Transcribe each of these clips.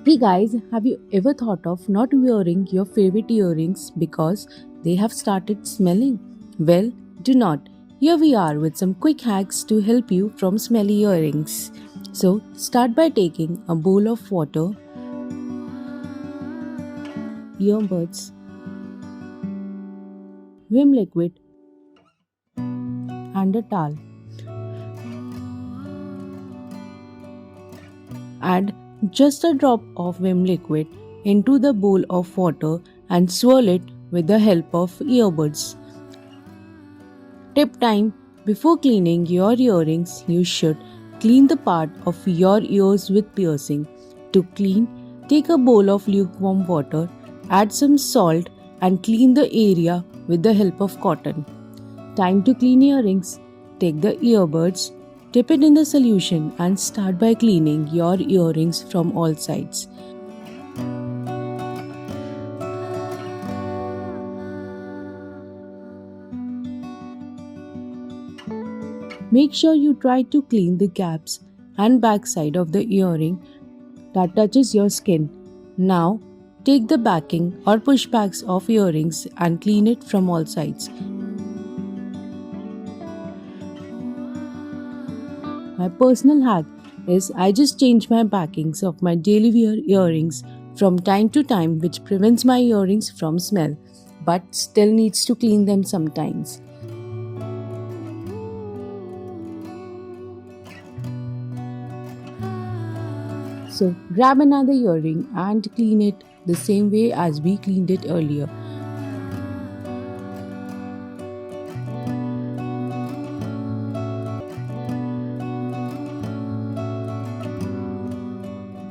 Hey guys, have you ever thought of not wearing your favorite earrings because they have started smelling? Well, do not. Here we are with some quick hacks to help you from smelly earrings. So, start by taking a bowl of water, earbuds, vim liquid, and a towel. Add just a drop of vim liquid into the bowl of water and swirl it with the help of earbuds. Tip time: before cleaning your earrings, you should clean the part of your ears with piercing. To clean, take a bowl of lukewarm water, add some salt, and clean the area with the help of cotton. Time to clean earrings: take the earbuds, dip it in the solution, and start by cleaning your earrings from all sides. Make sure you try to clean the gaps and backside of the earring that touches your skin. Now, take the backing or pushbacks of earrings and clean it from all sides. My personal hack is I just change my backings of my daily wear earrings from time to time, which prevents my earrings from smell but still needs to clean them sometimes. So grab another earring and clean it the same way as we cleaned it earlier.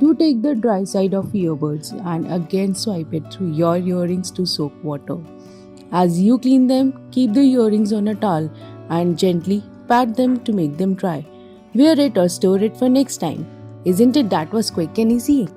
Do take the dry side of earbuds and again swipe it through your earrings to soak water. As you clean them, keep the earrings on a towel and gently pat them to make them dry. Wear it or store it for next time. Isn't it that was quick and easy?